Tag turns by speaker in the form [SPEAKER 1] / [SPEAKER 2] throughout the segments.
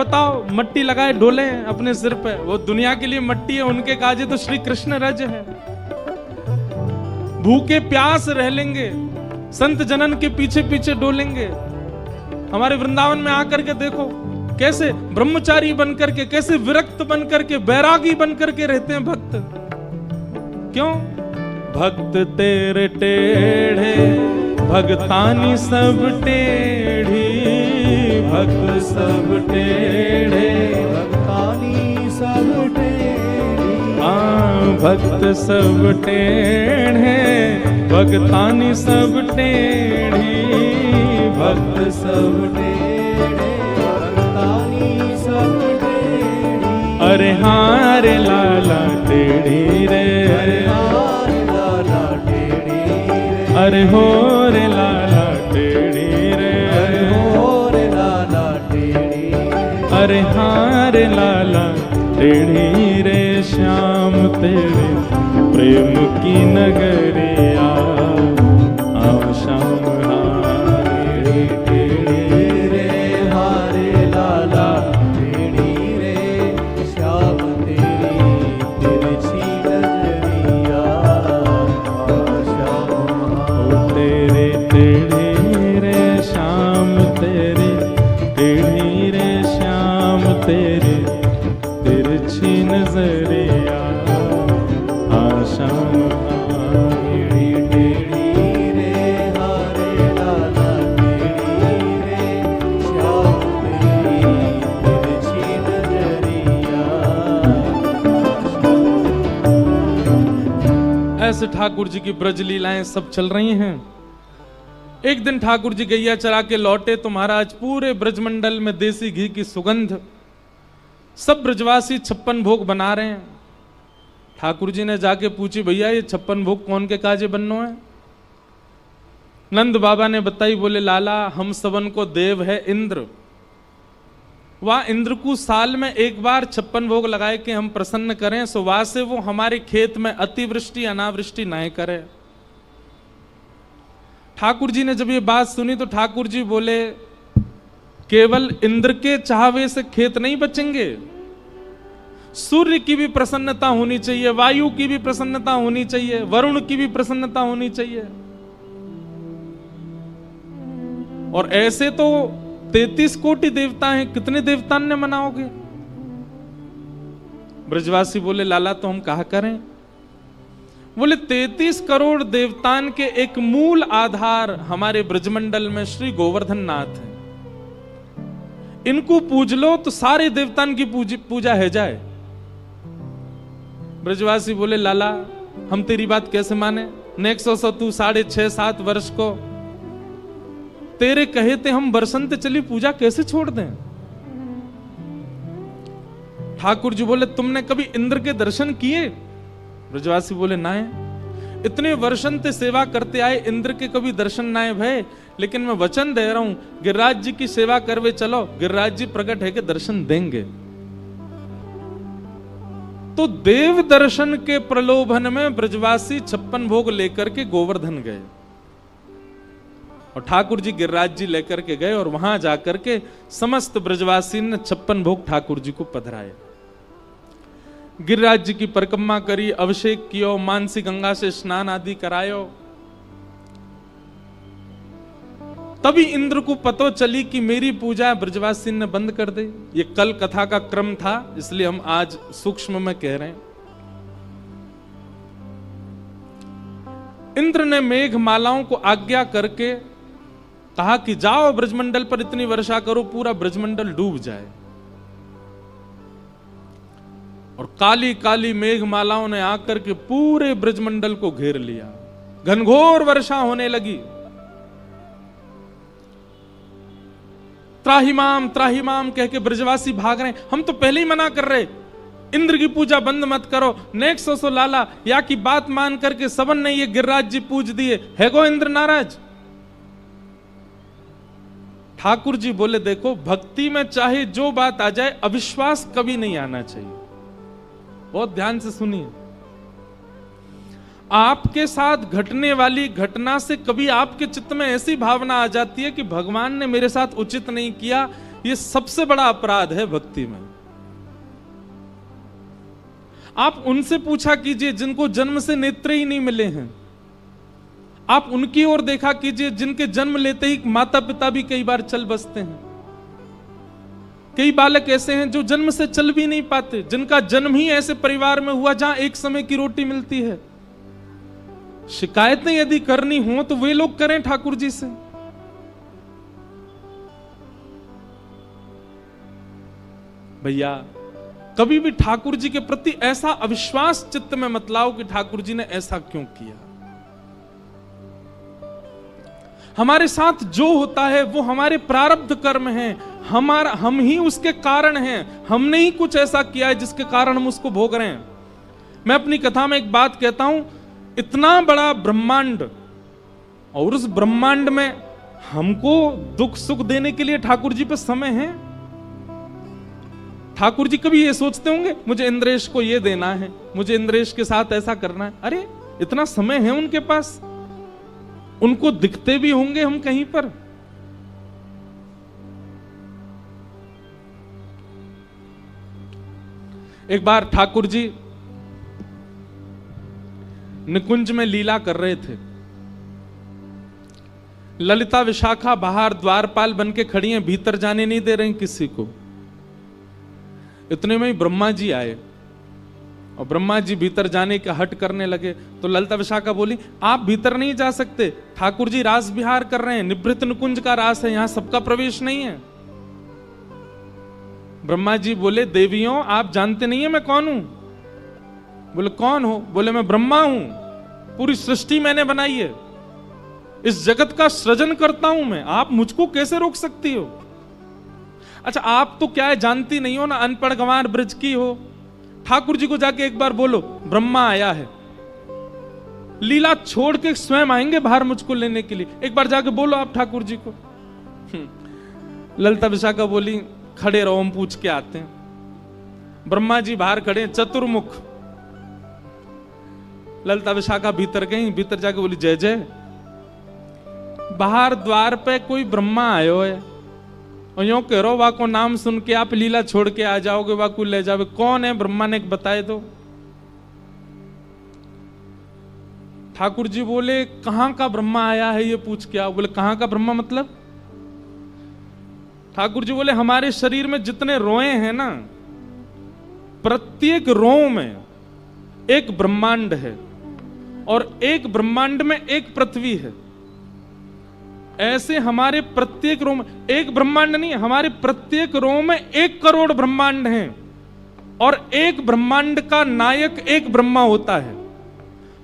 [SPEAKER 1] बताओ, मट्टी लगाए डोले अपने सिर पे, वो दुनिया के लिए मट्टी है, उनके काजे तो श्री कृष्ण रज है। भूखे प्यास रह लेंगे, संत जनन के पीछे पीछे डोलेंगे। हमारे वृंदावन में आकर के देखो कैसे ब्रह्मचारी बनकर के, कैसे विरक्त बनकर के, बैरागी बनकर के रहते हैं भक्त। क्यों? भक्त तेरे टेढ़े, भगतानी सब टेढ़ी, भक्त सब टेढ़े,
[SPEAKER 2] भगतानी सब टेढ़ी।
[SPEAKER 1] भक्त सब टेढ़े, भगतानी सब टेढ़ी,
[SPEAKER 2] भक्त सब टेढ़े, भगतानी सब टेढ़ी।
[SPEAKER 1] अरे हाँ रे लाला टेढ़ी रे,
[SPEAKER 2] अरे हाँ रे लाला टेढ़ी रे,
[SPEAKER 1] अरे हो रे लाला टेढ़ी रे,
[SPEAKER 2] अरे हो रे लाला टेढ़ी रे।
[SPEAKER 1] अरे हाँ रे लाला टेढ़ी रे, श्याम तेरे प्रेम की नगरिया, आओ श्याम हारे
[SPEAKER 2] टेढ़ी रे, हारे लाला टेढ़ी रे, श्याम तेरी तिरछी नजरिया, श्याम
[SPEAKER 1] ओ तेरे टेढ़ी रे श्याम, तेरे टेढ़ी रे श्याम, तेरे तिरछी नजरिया, श्याम
[SPEAKER 2] टेढ़ी टेढ़ी रे, हारे लाला टेढ़ी रे, श्याम तेरी तिरछी नजरिया।
[SPEAKER 1] ऐसे ठाकुर जी की ब्रज लीलाएं सब चल रही हैं। एक दिन ठाकुर जी गैया चरा के लौटे तो महाराज पूरे ब्रजमंडल में देसी घी की सुगंध, सब ब्रजवासी 56 भोग बना रहे हैं। ठाकुर जी ने जाके पूछी, भैया ये 56 भोग कौन के काजे बननो है? नंद बाबा ने बताई, बोले लाला हम सबन को देव है इंद्र, वह इंद्र को साल में एक बार 56 भोग लगाए के हम प्रसन्न करें, सो वहां से वो हमारे खेत में अतिवृष्टि अनावृष्टि ना करे। ठाकुर जी ने जब ये बात सुनी तो ठाकुर जी बोले, केवल इंद्र के चाहवे से खेत नहीं बचेंगे, सूर्य की भी प्रसन्नता होनी चाहिए, वायु की भी प्रसन्नता होनी चाहिए, वरुण की भी प्रसन्नता होनी चाहिए। और ऐसे तो 33 कोटि देवता हैं, कितने देवतान ने मनाओगे? ब्रजवासी बोले, लाला तो हम कहा करें? बोले 33 करोड़ देवतान के एक मूल आधार हमारे ब्रजमंडल में श्री गोवर्धन नाथ है। इनको पूज लो तो सारे देवतान की पूजा है जाए। ब्रजवासी बोले, लाला हम तेरी बात कैसे माने? नेक्स्ट तू 6.5-7 वर्ष को तेरे कहे थे हम बरसंत चली पूजा कैसे छोड़ दें? ठाकुर जी बोले, तुमने कभी इंद्र के दर्शन किए? ब्रजवासी बोले, ना है। इतने वर्षन ते सेवा करते आए, इंद्र के कभी दर्शन ना है भय, लेकिन मैं वचन दे रहा हूं गिरिराज जी की सेवा करवे चलो, गिरिराज जी प्रकट है के दर्शन देंगे। तो देव दर्शन के प्रलोभन में ब्रजवासी 56 भोग लेकर के गोवर्धन गए और ठाकुर जी गिरिराज जी लेकर के गए और वहां जाकर के समस्त ब्रजवासी ने 56 भोग ठाकुर जी को पधराए। गिरिराज जी की परिक्रमा करी, अभिषेक कियो, मानसी गंगा से स्नान आदि करायो। तभी इंद्र को पतो चली कि मेरी पूजा ब्रजवासी ने बंद कर दी। ये कल कथा का क्रम था, इसलिए हम आज सूक्ष्म में कह रहे हैं। इंद्र ने मेघ मालाओं को आज्ञा करके कहा कि जाओ ब्रजमंडल पर इतनी वर्षा करो पूरा ब्रजमंडल डूब जाए। और काली काली मेघ मालाओं ने आकर के पूरे ब्रजमंडल को घेर लिया। घनघोर वर्षा होने लगी। त्राहिमाम कह के ब्रजवासी भाग रहे। हम तो पहले ही मना कर रहे, इंद्र की पूजा बंद मत करो। नेक्स्ट सोसो लाला या की बात मान करके सबन ने ये गिरिराज जी पूज दिए, है गो इंद्र नाराज। ठाकुर जी बोले, देखो भक्ति में चाहे जो बात आ जाए, अविश्वास कभी नहीं आना चाहिए। बहुत ध्यान से सुनिए। आपके साथ घटने वाली घटना से कभी आपके चित्त में ऐसी भावना आ जाती है कि भगवान ने मेरे साथ उचित नहीं किया, ये सबसे बड़ा अपराध है भक्ति में। आप उनसे पूछा कीजिए जिनको जन्म से नेत्र ही नहीं मिले हैं, आप उनकी ओर देखा कीजिए जिनके जन्म लेते ही माता पिता भी कई बार चल बसते हैं। कई बालक ऐसे हैं जो जन्म से चल भी नहीं पाते, जिनका जन्म ही ऐसे परिवार में हुआ जहां एक समय की रोटी मिलती है। शिकायतें यदि करनी हो तो वे लोग करें ठाकुर जी से। भैया कभी भी ठाकुर जी के प्रति ऐसा अविश्वास चित्त में मत लाओ कि ठाकुर जी ने ऐसा क्यों किया। हमारे साथ जो होता है वो हमारे प्रारब्ध कर्म हैं, हम ही उसके कारण हैं। हमने ही कुछ ऐसा किया है जिसके कारण हम उसको भोग रहे हैं। मैं अपनी कथा में एक बात कहता हूं, इतना बड़ा ब्रह्मांड और उस ब्रह्मांड में हमको दुख सुख देने के लिए ठाकुर जी पे समय है। ठाकुर जी कभी ये सोचते होंगे मुझे इंद्रेश को ये देना है, मुझे इंद्रेश के साथ ऐसा करना है? अरे इतना समय है उनके पास, उनको दिखते भी होंगे हम कहीं पर। एक बार ठाकुर जी निकुंज में लीला कर रहे थे। ललिता विशाखा बाहर द्वारपाल बन के खड़ी हैं, भीतर जाने नहीं दे रही किसी को। इतने में ही ब्रह्मा जी आए और ब्रह्मा जी भीतर जाने का हट करने लगे तो ललिता विशाखा बोली आप भीतर नहीं जा सकते, ठाकुर जी रास विहार कर रहे हैं, निभृत निकुंज का रास है, यहां सबका प्रवेश नहीं है। ब्रह्मा जी बोले देवियों आप जानते नहीं है मैं कौन हूं? बोले कौन हो? बोले मैं ब्रह्मा हूं, पूरी सृष्टि मैंने बनाई है, इस जगत का सृजन करता हूं मैं, आप मुझको कैसे रोक सकती हो? अच्छा आप तो क्या है जानती नहीं हो ना, अनपढ़ गंवार ब्रज की हो। ठाकुर जी को जाके एक बार बोलो ब्रह्मा आया है, लीला छोड़ के स्वयं आएंगे बाहर मुझको लेने के लिए, एक बार जाके बोलो आप ठाकुर जी को। ललिता विशाखा बोली खड़े रहो हम पूछ के आते हैं। ब्रह्मा जी बाहर खड़े चतुर्मुख। ललिता विशाखा भीतर गई, भीतर जाके बोली जय जय। बाहर द्वार पे कोई ब्रह्मा आयो है और यूं कह रहो वाको नाम सुन के आप लीला छोड़ के आ जाओगे, वाकू ले जाओगे। कौन है ब्रह्मा ने बताए दो। ठाकुर जी बोले कहां का ब्रह्मा आया है ये पूछ के आओ। बोले कहां का ब्रह्मा मतलब? ठाकुर जी बोले हमारे शरीर में जितने रोए हैं ना, प्रत्येक रो में एक ब्रह्मांड है और एक ब्रह्मांड में एक पृथ्वी है। ऐसे हमारे प्रत्येक रो में एक ब्रह्मांड नहीं, हमारे प्रत्येक रो में 1 करोड़ ब्रह्मांड हैं और एक ब्रह्मांड का नायक एक ब्रह्मा होता है।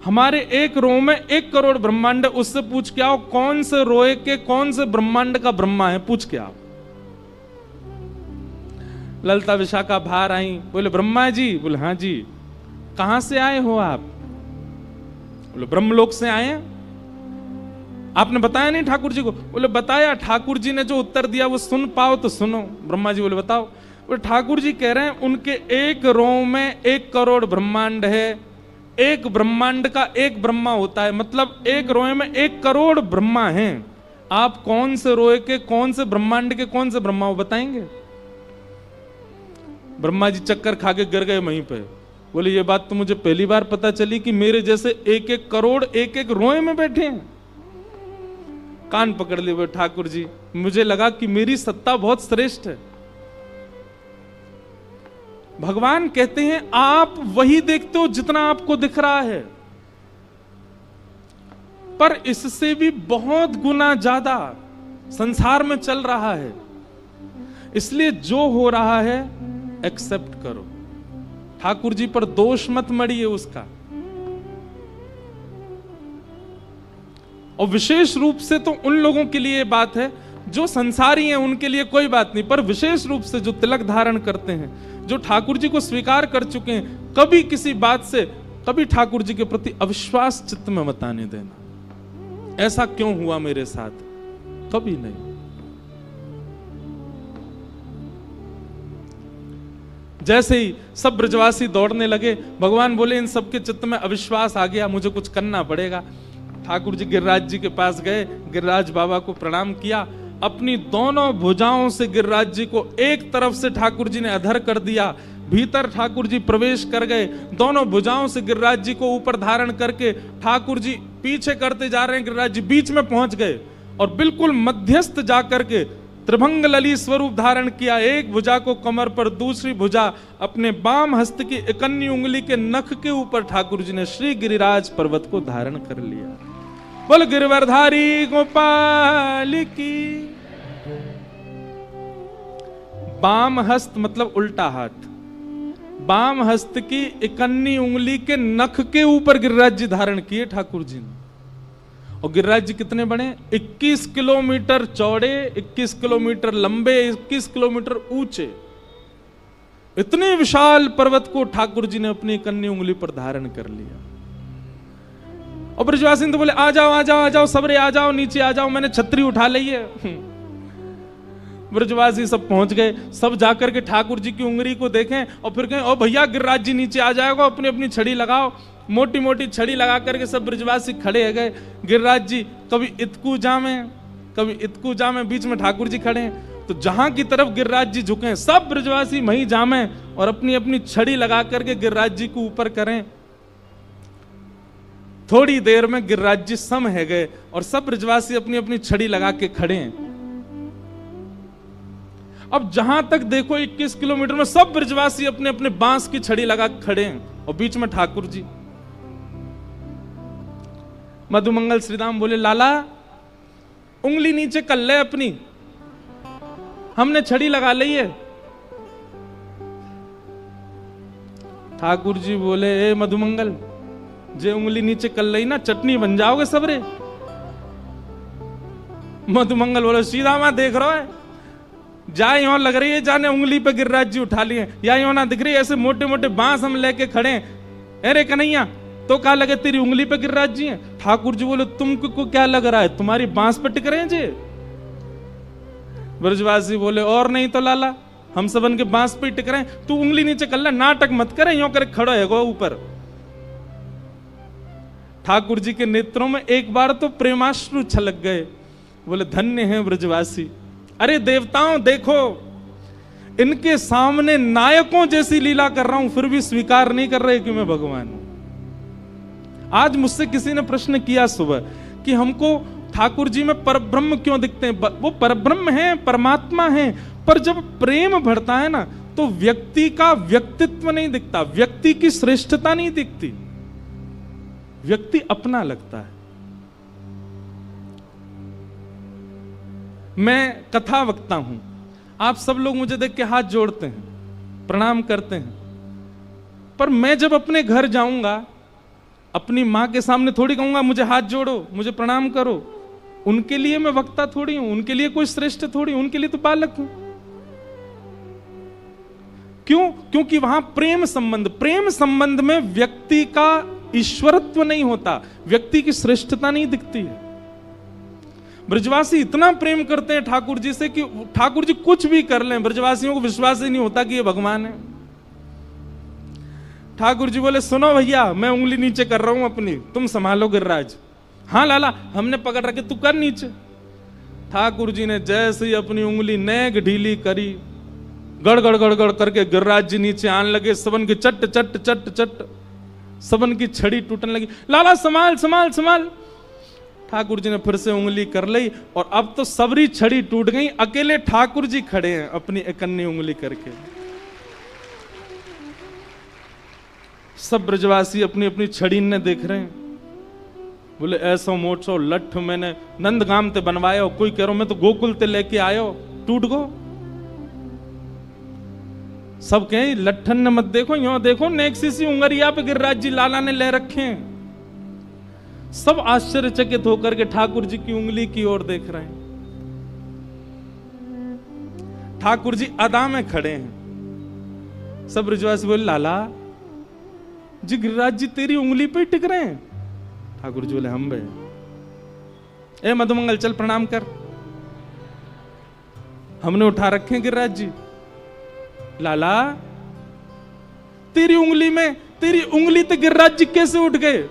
[SPEAKER 1] हमारे एक रो में 1 करोड़ ब्रह्मांड, उससे पूछ के आओ कौन से रोए के कौन से ब्रह्मांड का ब्रह्मा है, पूछ के आओ। ललिता विशाखा बाहर आई, बोले ब्रह्मा जी। बोले हाँ जी। कहां से आए हो आप? बोले ब्रह्मलोक से आए हैं। आपने बताया नहीं ठाकुर जी को? बोले बताया। ठाकुर जी ने जो उत्तर दिया वो सुन पाओ तो सुनो। ब्रह्मा जी बोले बताओ। बोले ठाकुर जी कह रहे हैं उनके एक रो में 1 करोड़ ब्रह्मांड है, एक ब्रह्मांड का एक ब्रह्मा होता है, मतलब एक रोए में 1 करोड़ ब्रह्मा हैं। आप कौन से रोए के कौन से ब्रह्मांड के कौन से ब्रह्मा हो बताएंगे? ब्रह्मा जी चक्कर खा के गिर गए वहीं पे। बोले ये बात तो मुझे पहली बार पता चली कि मेरे जैसे 1-1 करोड़ एक रोए में बैठे हैं। कान पकड़ लिए बोले ठाकुर जी मुझे लगा कि मेरी सत्ता बहुत श्रेष्ठ है। भगवान कहते हैं आप वही देखते हो जितना आपको दिख रहा है, पर इससे भी बहुत गुना ज्यादा संसार में चल रहा है। इसलिए जो हो रहा है एक्सेप्ट करो। ठाकुर जी पर दोष मत मड़िए उसका। और विशेष रूप से तो उन लोगों के लिए बात है जो संसारी हैं, उनके लिए कोई बात नहीं, पर विशेष रूप से जो तिलक धारण करते हैं, जो ठाकुर जी को स्वीकार कर चुके हैं, कभी किसी बात से कभी ठाकुर जी के प्रति अविश्वास चित्त में मत आने देना। ऐसा क्यों हुआ मेरे साथ, कभी नहीं। जैसे ही सब ब्रजवासी दौड़ने लगे, भगवान बोले इन सबके चित्त में अविश्वास आ गया, मुझे कुछ करना पड़ेगा। ठाकुर जी गिरिराज जी के पास गए, गिरिराज बाबा को प्रणाम किया अपनी दोनों भुजाओं से गिरिराज जी को एक तरफ से ठाकुर जी ने अधर कर दिया, भीतर ठाकुर जी प्रवेश कर गए, दोनों भुजाओं से गिरिराज जी को ऊपर धारण करके ठाकुर जी पीछे करते जा रहे हैं, गिरिराज जी बीच में पहुंच गए और बिल्कुल मध्यस्थ जाकर के त्रिभंग ललित स्वरूप धारण किया। एक भुजा को कमर पर, दूसरी भुजा अपने बाम हस्त की इकन्नी उंगली के नख के ऊपर ठाकुर जी ने श्री गिरिराज पर्वत को धारण कर लिया। बोल गिरवरधारी गोपाल की। बाम हस्त मतलब उल्टा हाथ, बाम हस्त की इकन्नी उंगली के नख के ऊपर गिरिराज जी धारण किए ठाकुर जी ने। और गिरिराज जी कितने बड़े? 21 किलोमीटर चौड़े, 21 किलोमीटर लंबे, 21 किलोमीटर ऊंचे। इतने विशाल पर्वत को ठाकुर जी ने अपनी कन्नी उंगली पर धारण कर लिया। और ब्रजवासी तो बोले आ जाओ आ जाओ आ जाओ, सबरे आ जाओ, नीचे आ जाओ, मैंने छतरी उठा ली है। ब्रजवासी सब पहुंच गए, सब जाकर के ठाकुर जी की उंगली को देखें और फिर कहें ओ भैया गिरिराज जी नीचे आ जाएगा, अपनी अपनी छड़ी लगाओ। मोटी मोटी छड़ी लगा करके सब ब्रजवासी खड़े हो गए। गिरिराज जी कभी इतकू जामे, कभी इतकू जामे, बीच में ठाकुर जी खड़े हैं। तो जहां की तरफ गिरिराज जी झुके सब ब्रजवासी वहीं जामे और अपनी अपनी छड़ी लगा करके गिरिराज जी को ऊपर करें। थोड़ी देर में गिरिराज जी सम है गए और सब ब्रजवासी अपनी अपनी छड़ी लगा के खड़े हैं। अब जहां तक देखो 21 किलोमीटर में सब ब्रजवासी अपने अपने बांस की छड़ी लगा खड़े हैं और बीच में ठाकुर जी। मधुमंगल श्रीदाम बोले लाला उंगली नीचे कर ले अपनी, हमने छड़ी लगा ली है। ठाकुर जी बोले ए मधुमंगल, जे उंगली नीचे कर ली ना चटनी बन जाओगे सबरे। मधुमंगल बोले श्रीदामा देख रहा है, जा यो लग रही है जाने उंगली पे गिरिराज जी उठा लिए, या यो ना दिख रही है ऐसे मोटे मोटे बांस हम लेके खड़े हैं। अरे कन्हैया तो क्या लगे तेरी उंगली पे गिरिराज जी हैं? ठाकुर जी बोले तुमको क्या लग रहा है, तुम्हारी बांस पे टिक रहे हैं जी? ब्रजवासी बोले और नहीं तो लाला, हम सबन के बांस पे टिक रहे हैं, तू उंगली नीचे कर ले, नाटक मत करे, यो करे खड़ो है गो ऊपर। ठाकुर जी के नेत्रों में एक बार तो प्रेमाश्रु छलक गए। बोले धन्य है ब्रजवासी। अरे देवताओं देखो, इनके सामने नायकों जैसी लीला कर रहा हूं फिर भी स्वीकार नहीं कर रहे कि मैं भगवान हूं। आज मुझसे किसी ने प्रश्न किया सुबह कि हमको ठाकुर जी में परब्रह्म क्यों दिखते हैं? वो परब्रह्म है, परमात्मा है, पर जब प्रेम बढ़ता है ना तो व्यक्ति का व्यक्तित्व नहीं दिखता, व्यक्ति की श्रेष्ठता नहीं दिखती, व्यक्ति अपना लगता है। मैं कथा वक्ता हूं, आप सब लोग मुझे देख के हाथ जोड़ते हैं, प्रणाम करते हैं, पर मैं जब अपने घर जाऊंगा अपनी मां के सामने थोड़ी कहूंगा मुझे हाथ जोड़ो, मुझे प्रणाम करो। उनके लिए मैं वक्ता थोड़ी हूं, उनके लिए कोई श्रेष्ठ थोड़ी, उनके लिए तो बालक हूं। क्यों? क्योंकि वहां प्रेम संबंध, प्रेम संबंध में व्यक्ति का ईश्वरत्व नहीं होता, व्यक्ति की श्रेष्ठता नहीं दिखती है। ब्रजवासी इतना प्रेम करते हैं ठाकुर जी से कि ठाकुर जी कुछ भी कर लें, ब्रजवासियों को विश्वास ही नहीं होता कि ये भगवान है। ठाकुर जी बोले सुनो भैया, मैं उंगली नीचे कर रहा हूं अपनी, तुम संभालो गिरिराज। हाँ लाला हमने पकड़ रखे, तू कर नीचे। ठाकुर जी ने जैसे ही अपनी उंगली नेग ढीली करी, गड़ गड़ गड़ गड़ करके गिरिराज जी नीचे आने लगे। सबन की चट चट चट चट सबन की छड़ी टूटने लगी। लाला संभाल संभाल संभाल। ठाकुर जी ने फिर से उंगली कर ली और अब तो सबरी छड़ी टूट गई, अकेले ठाकुर जी खड़े हैं अपनी इकन्नी उंगली करके। सब ब्रजवासी अपनी अपनी छड़ी ने देख रहे हैं। बोले ऐसा मोटो लठ मैंने नंदगाम ते बनवायो, कोई कह रहा मैं तो गोकुल ते लेके आयो, टूट गो। सब कहें लठन ने मत देखो, यो देखो नेक्सी सी उंगरिया पे गिरिराज जी लाला ने ले रखे हैं। सब आश्चर्यचकित होकर के ठाकुर जी की उंगली की ओर देख रहे हैं। ठाकुर जी अदा में खड़े हैं। सब ब्रजवासी बोले लाला जी गिरिराज जी तेरी उंगली पे टिक रहे हैं। ठाकुर जी बोले हम बे। ए मधुमंगल चल प्रणाम कर, हमने उठा रखे हैं गिरिराज जी। लाला तेरी उंगली में, तेरी उंगली तो गिरिराज जी कैसे उठ गए?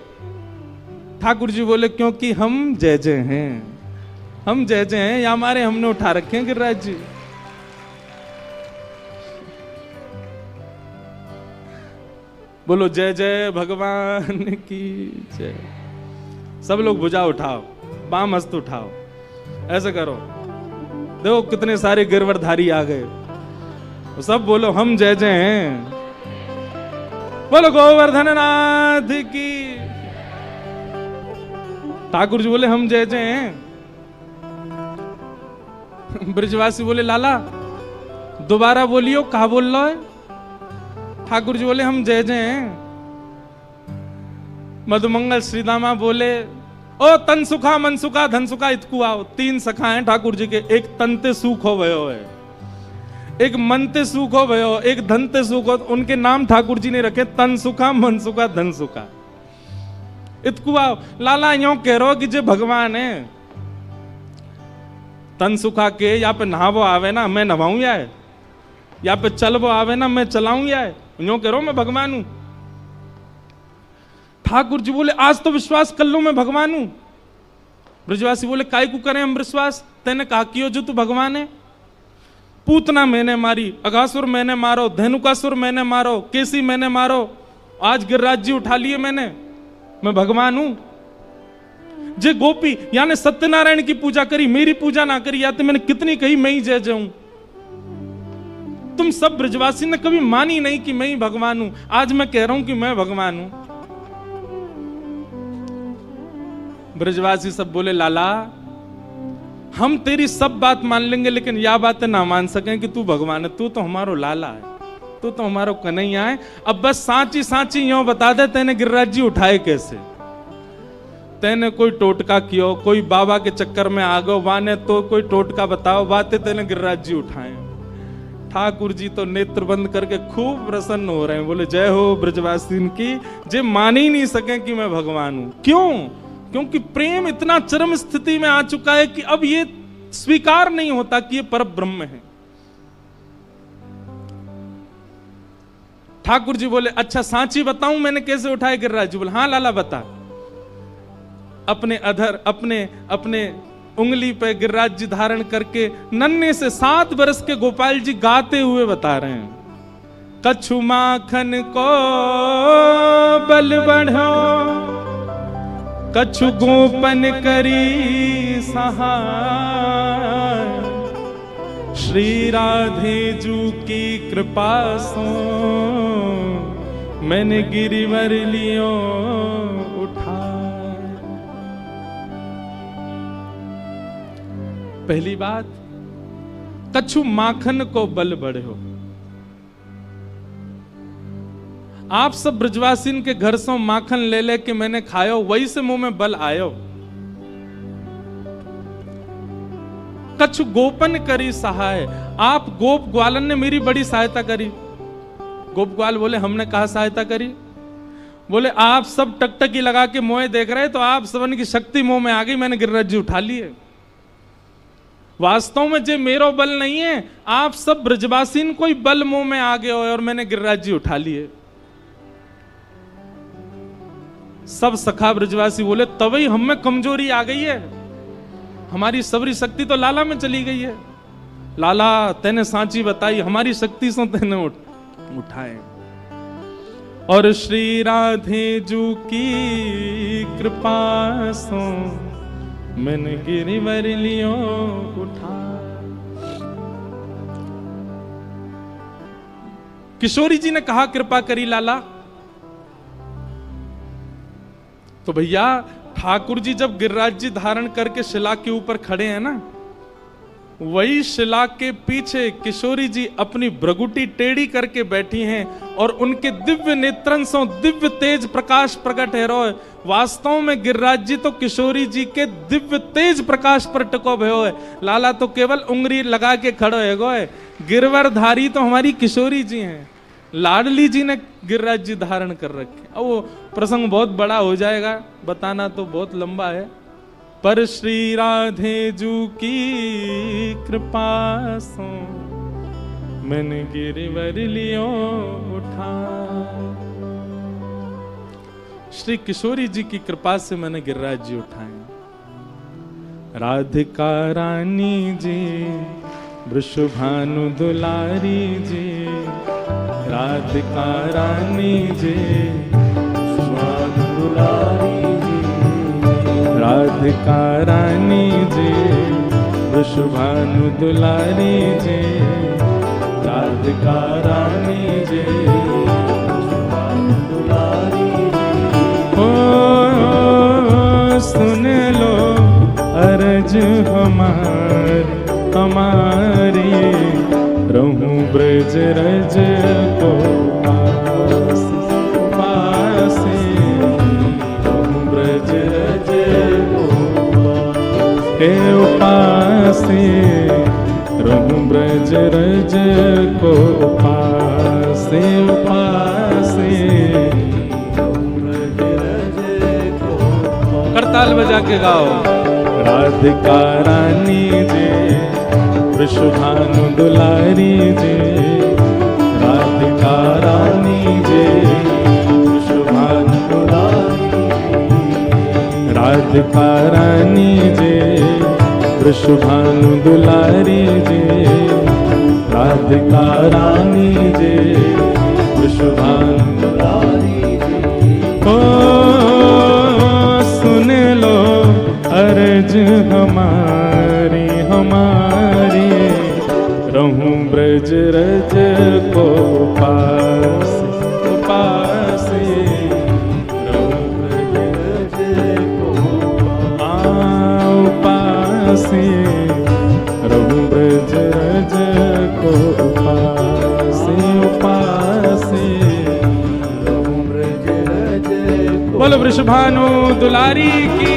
[SPEAKER 1] ठाकुर जी बोले क्योंकि हम जय जय हैं, हम जय जय हैं या हमारे हमने उठा रखे हैं गिरिराज जी? बोलो जय जय भगवान की जय। सब लोग भुजा उठाओ, बाम हस्त उठाओ, ऐसे करो। देखो कितने सारे गिरवरधारी आ गए, सब बोलो हम जय जय हैं। बोलो गोवर्धन नाथ की। ठाकुर जी बोले हम जय जय हैं। ब्रजवासी बोले लाला दोबारा बोलियो, कहा बोल रहा है? ठाकुर जी बोले हम जय जय हैं। मधुमंगल श्रीदामा बोले ओ तन सुखा मन सुखा धन सुखा इतकु आओ। 3 सखा हैं ठाकुर जी के, एक तनते सुख हो भयो है, एक मनते सुख हो भयो, एक धनते सुख हो। उनके नाम ठाकुर जी ने रखे तन सुखा मन सुखा धन सुखा इतकु आओ। लाला यो कह रहो कि जे भगवान है तन सुखा के या पे नहावो आवे ना मैं नहाऊं या पे चलवो आवे ना मैं चलाऊं यो कह रहा हूं मैं भगवान हूं। ठाकुर जी बोले आज तो विश्वास कर लो मैं भगवान हूं। ब्रजवासी बोले काय को करें हम विश्वास? तेने कहा कियो जो तू भगवान है। पूतना मैंने मारी, अगासुर मैंने मारो, धेनुकासुर मैंने मारो, केसी मैंने मारो, आज गिरिराज जी उठा लिए मैंने, मैं भगवान हूं। जे गोपी यानी सत्यनारायण की पूजा करी, मेरी पूजा ना करी, या तो मैंने कितनी कही मैं ही जय जय हूं। तुम सब ब्रजवासी ने कभी मानी नहीं कि मैं ही भगवान हूं। आज मैं कह रहा हूं कि मैं भगवान हूं। ब्रजवासी सब बोले लाला हम तेरी सब बात मान लेंगे, लेकिन यह बातें ना मान सकें कि तू भगवान है। तू तो हमारो लाला है, तू तो हमारो कन्हैया है। अब बस सांची सांची यो बता दे तेने गिरिराज जी उठाए कैसे? तेने कोई टोटका कियो, कोई बाबा के चक्कर में आ गो वाने, तो कोई टोटका बताओ, बातें तेने गिरिराज जी उठाए। ठाकुर जी तो नेत्र बंद करके खूब प्रसन्न हो रहे हैं, बोले जय हो ब्रजवासी की। जे मान ही नहीं सके कि मैं भगवान हूं। क्यों? क्योंकि प्रेम इतना चरम स्थिति में आ चुका है कि अब ये स्वीकार नहीं होता कि ये परब्रह्म है। ठाकुर जी बोले अच्छा सांची बताऊं मैंने कैसे उठाए गिरिराज जी? बोले हाँ लाला बता। अपने अधर अपने उंगली पे गिरिराज जी धारण करके नन्हे से 7 वर्ष के गोपाल जी गाते हुए बता रहे हैं। कछु माखन को बल बढ़ो, कछु गोपन करी सहाय, श्री राधे जू की कृपा सो मैंने गिरिवर लियो उठा। पहली बात, कछु माखन को बल बढ़ो। आप सब ब्रजवासीन के घर से माखन ले ले के मैंने खायो, वही से मुंह में बल आयो। कछु गोपन करी सहाय, आप गोप ग्वालन ने मेरी बड़ी सहायता करी। गोप ग्वाल बोले हमने कहा सहायता करी? बोले आप सब टकटकी लगा के मोए देख रहे, तो आप सबन की शक्ति मुंह में आ गई, मैंने गिरिराज जी उठा लिए। वास्तव में जे मेरो बल नहीं है, आप सब ब्रजवासीन कोई बल मुंह में आ गए और मैंने गिरिराज जी उठा लिए। सब सखा ब्रजवासी बोले तभी हम में कमजोरी आ गई है, हमारी सबरी शक्ति तो लाला में चली गई है। लाला तेने सांची बताई, हमारी शक्ति से तेने उठाए। और श्री राधे जू की कृपा सो मैंने गिरिवर लियो उठा। किशोरी जी ने कहा कृपा करी लाला। तो भैया ठाकुर जी जब गिरिराज जी धारण करके शिला के ऊपर खड़े हैं ना, वही शिला के पीछे किशोरी जी अपनी भ्रगुटी टेढ़ी करके बैठी हैं और उनके दिव्य नेत्रन से दिव्य तेज प्रकाश प्रकट है रो। वास्तव में गिरिराज जी तो किशोरी जी के दिव्य तेज प्रकाश पर टको भयो है। लाला तो केवल उंगली लगा के खड़ो है गो है। गिरवरधारी तो हमारी किशोरी जी हैं, लाडली जी ने गिरिराज जी धारण कर रखे। अब वो प्रसंग बहुत बड़ा हो जाएगा, बताना तो बहुत लंबा है। पर श्री राधे जू की कृपा सो मैंने गिरिवर लियो उठा। श्री किशोरी जी की कृपा से मैंने गिरिराज जी उठाए। राधिका रानी जी वृषभानु दुलारी जी, राधिका रानी जी
[SPEAKER 2] वृषभानु दुलारी जी,
[SPEAKER 1] राधिका रानी जी वृषभानु दुलारी जी, राधिका रानी जी
[SPEAKER 2] वृषभानु दुलारी जी।
[SPEAKER 1] ओ सुन लो अर्ज हमारी रहूं ब्रज रज को पास पासे, रहूं ब्रज रज को हे उपासे, रहूं ब्रज रज को उपासे उपासे। करताल बजा के गाओ। राधिका रानी जी वृषभानु दुलारी जी, राधिका रानी जी
[SPEAKER 2] वृषभानु दुलारी जी,
[SPEAKER 1] राधिका रानी जी वृषभानु दुलारी जी, राधिका रानी जी वृषभानु
[SPEAKER 2] दुलारी जी।
[SPEAKER 1] ओ सुन लो अर्ज हमारी रहूं ब्रज रज को पास पासे, रहूं ब्रज रज को पासे, रहूं ब्रज रज को पासे पासे,
[SPEAKER 2] रहूं ब्रज रज को।
[SPEAKER 1] बोलो वृषभानु दुलारी की।